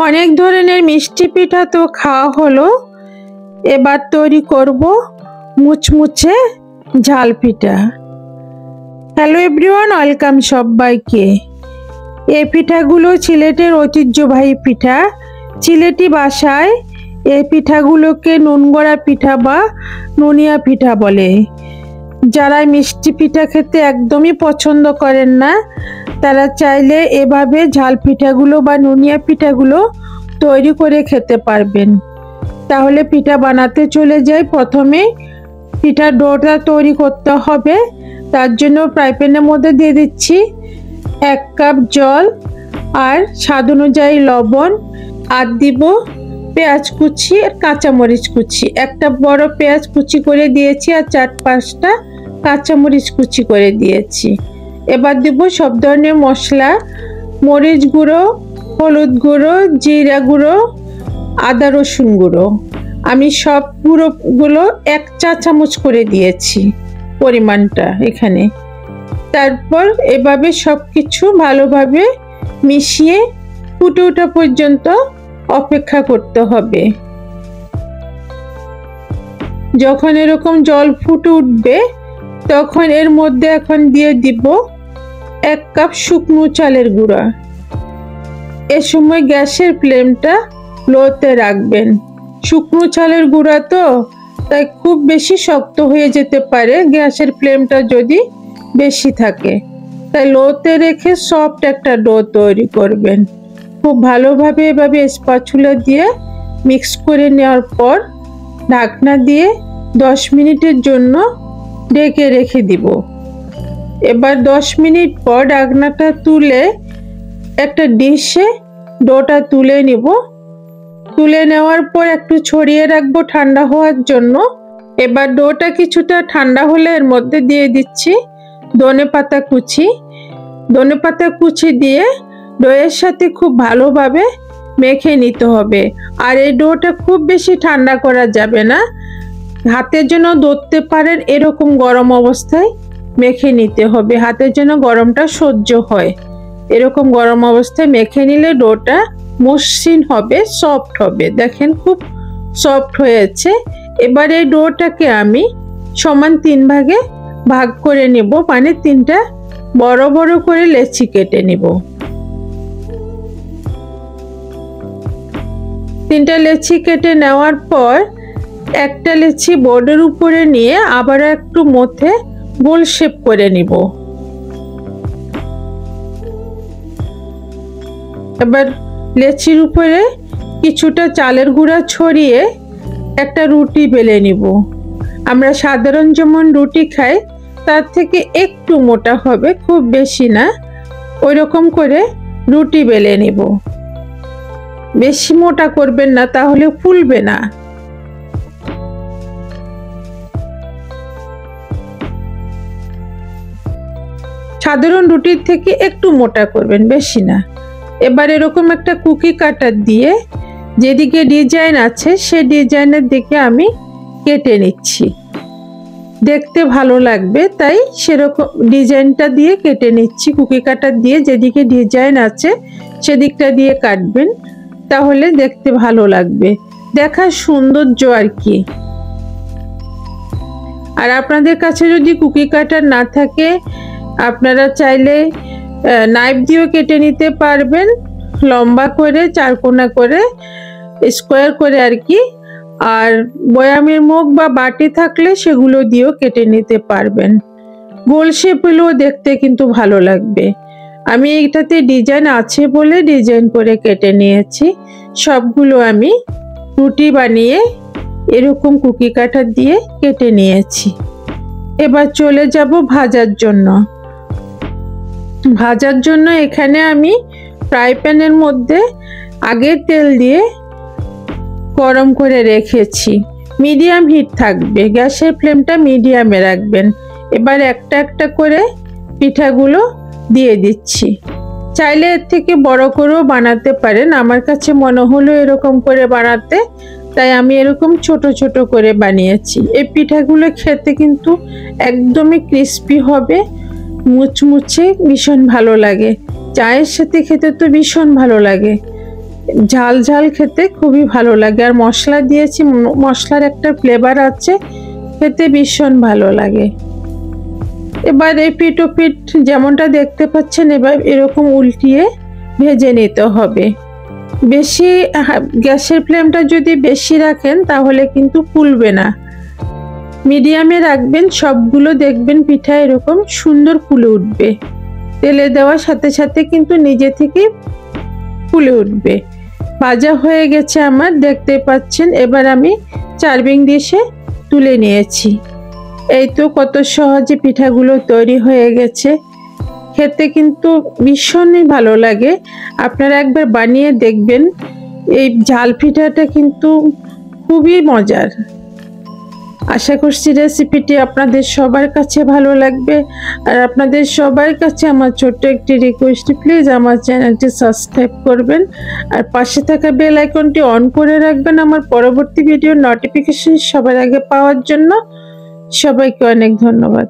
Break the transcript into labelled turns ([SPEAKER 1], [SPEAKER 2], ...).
[SPEAKER 1] অনেক ধরনের মিষ্টি পিঠা তো খাওয়া হলো, এবার তৈরি করব মুচমুচে ঝাল পিঠা। হ্যালো এভরিওয়ান, ওয়েলকাম সবাইকে। এই পিঠাগুলো সিলেটের ঐতিহ্যবাহী পিঠা। সিলেটি ভাষায় এই পিঠাগুলোকে নুনগড়া পিঠা বা নুনিয়া পিঠা বলে। যারা মিষ্টি পিঠা খেতে একদমই পছন্দ করেন না, তারা চাইলে এভাবে ঝাল পিঠাগুলো বা নুনিয়া পিঠাগুলো তৈরি করে খেতে পারবেন। তাহলে পিঠা বানাতে চলে যাই। প্রথমে পিঠার ডোটা তৈরি করতে হবে। তার জন্য ফ্রাই প্যানের মধ্যে দিয়ে দিচ্ছি 1 কাপ জল আর স্বাদ অনুযায়ী লবণ, আর দিব পেঁয়াজ কুচি আর কাঁচামরিচ কুচি। একটা বড় পেঁয়াজ কুচি করে দিয়েছি আর 4-5টা কাঁচামরিচ কুচি করে দিয়েছি। এবার দিব সব ধরনের মশলা, মরিচ গুঁড়ো, হলুদ গুঁড়ো, জিরা গুঁড়ো, আদা রসুন গুঁড়ো। আমি সব গুঁড়োগুলো 1 চা চামচ করে দিয়েছি পরিমাণটা এখানে। তারপর এভাবে সব কিছু ভালোভাবে মিশিয়ে ফুটে ওঠা পর্যন্ত অপেক্ষা করতে হবে। যখন এরকম জল ফুটে উঠবে তখন এর মধ্যে এখন দিয়ে দিব 1 কাপ শুকনো চালের গুঁড়া। এ সময় গ্যাসের ফ্লেমটা লোতে রাখবেন। শুকনো চালের গুঁড়া তো, তাই খুব বেশি শক্ত হয়ে যেতে পারে গ্যাসের ফ্লেমটা যদি বেশি থাকে। তাই লোতে রেখে সফট একটা ডো তৈরি করবেন। খুব ভালোভাবে এভাবে স্প্যাচুলা দিয়ে মিক্স করে নেওয়ার পর ঢাকনা দিয়ে 10 মিনিটের জন্য ঢেকে রেখে দিব। এবার 10 মিনিট পর ঢাকনাটা তুলে একটা ডিশে ডোটা তুলে নিব। তুলে নেওয়ার পর একটু ছড়িয়ে রাখবো ঠান্ডা হওয়ার জন্য। এবার ডোটা কিছুটা ঠান্ডা হলে এর মধ্যে দিয়ে দিচ্ছি ধনেপাতা কুচি। ধনেপাতা কুচি দিয়ে ডোয়ের সাথে খুব ভালোভাবে মেখে নিতে হবে। আর এই ডোটা খুব বেশি ঠান্ডা করা যাবে না, হাতের জন্য ধরতে পারেন এরকম গরম অবস্থায় মেখে নিতে হবে। হাতের জন্য গরমটা সহ্য হয়, এরকম গরম অবস্থায় মেখে নিলে ডোটা মসৃণ হবে, সফট হবে। দেখেন খুব সফট হয়েছে। এবার এই ডোটাকে আমি সমান 3 ভাগে ভাগ করে নেব, মানে 3টা বড় বড় করে লেচি কেটে নেব। 3টা লেচি কেটে নেওয়ার পর একটা লেচি বোর্ডের উপরে নিয়ে আবার একটু মথে গোল শেপ করে নিব। এবার লেচির উপরে কিছুটা চালের গুঁড়া ছড়িয়ে একটা রুটি বেলে নিব। আমরা সাধারণ যেমন রুটি খাই তার থেকে একটু মোটা হবে, খুব বেশি না। ওই রকম করে রুটি বেলে নিব। বেশি মোটা করবেন না, তাহলে ফুলবে না। সাধারণ রুটির থেকে একটু মোটা করবেন, বেশি না। এবার এরকম একটা কুকি কাটার দিয়ে যেদিকে ডিজাইন আছে সে ডিজাইনের দিকে আমি কেটে নিচ্ছি। দেখতে ভালো লাগবে তাই সেরকম ডিজাইনটা দিয়ে কেটে নিচ্ছি। কুকি কাটার দিয়ে যেদিকে ডিজাইন আছে সেদিকটা দিয়ে কাটবেন, তাহলে দেখতে ভালো লাগবে, দেখার সৌন্দর্য আর কি। আর আপনাদের কাছে যদি কুকি কাটার না থাকে, আপনারা চাইলে নাইফ দিয়েও কেটে নিতে পারবেন, লম্বা করে 4 কোনা করে স্কোয়ার করে আর কি। আর বয়ামের মুখ বা বাটি থাকলে সেগুলো দিয়েও কেটে নিতে পারবেন। গোল শেপ হলেও দেখতে কিন্তু ভালো লাগবে। আমি এটাতে ডিজাইন আছে বলে ডিজাইন করে কেটে নিয়েছি। সবগুলো আমি রুটি বানিয়ে এরকম কুকি কাটার দিয়ে কেটে নিয়েছি। এবার চলে যাব ভাজার জন্য। ভাজার জন্য এখানে আমি ফ্রাই প্যানের মধ্যে আগে তেল দিয়ে গরম করে রেখেছি। মিডিয়াম হিট থাকবে, গ্যাসের ফ্লেমটা মিডিয়ামে রাখবেন। এবার একটা একটা করে পিঠাগুলো দিয়ে দিচ্ছি। চাইলে এর থেকে বড় করেও বানাতে পারেন, আমার কাছে মনে হলো এরকম করে বানাতে, তাই আমি এরকম ছোট ছোট করে বানিয়েছি। এই পিঠাগুলো খেতে কিন্তু একদমই ক্রিস্পি হবে, মুচমুচে, ভীষণ ভালো লাগে। চায়ের সাথে খেতে তো ভীষণ ভালো লাগে। ঝাল ঝাল খেতে খুবই ভালো লাগে, আর মশলা দিয়েছি, মশলার একটা ফ্লেভার আছে, খেতে ভীষণ ভালো লাগে। এবার এই পিঠ ও পিঠ যেমনটা দেখতে পাচ্ছেন, এবার এরকম উল্টিয়ে ভেজে নিতে হবে। বেশি গ্যাসের ফ্লেমটা যদি বেশি রাখেন তাহলে কিন্তু ফুলবে না, মিডিয়ামে রাখবেন, সবগুলো দেখবেন পিঠা এরকম সুন্দর ফুলে উঠবে। তেলে দেওয়ার সাথে সাথে কিন্তু নিজে থেকে ফুলে উঠবে। ভাজা হয়ে গেছে আমার, দেখতে পাচ্ছেন। এবার আমি সার্ভিং ডিশে তুলে নিয়েছি। এই তো কত সহজে পিঠাগুলো তৈরি হয়ে গেছে, খেতে কিন্তু ভীষণই ভালো লাগে। আপনারা একবার বানিয়ে দেখবেন, এই ঝাল পিঠাটা কিন্তু খুবই মজার। আশা করছি রেসিপিটি আপনাদের সবার কাছে ভালো লাগবে। আর আপনাদের সবার কাছে আমার ছোট্ট একটি রিকোয়েস্ট, প্লিজ আমার চ্যানেলটি সাবস্ক্রাইব করবেন আর পাশে থাকা বেল আইকনটি অন করে রাখবেন আমার পরবর্তী ভিডিও নোটিফিকেশন সবার আগে পাওয়ার জন্য। সবাইকে অনেক ধন্যবাদ।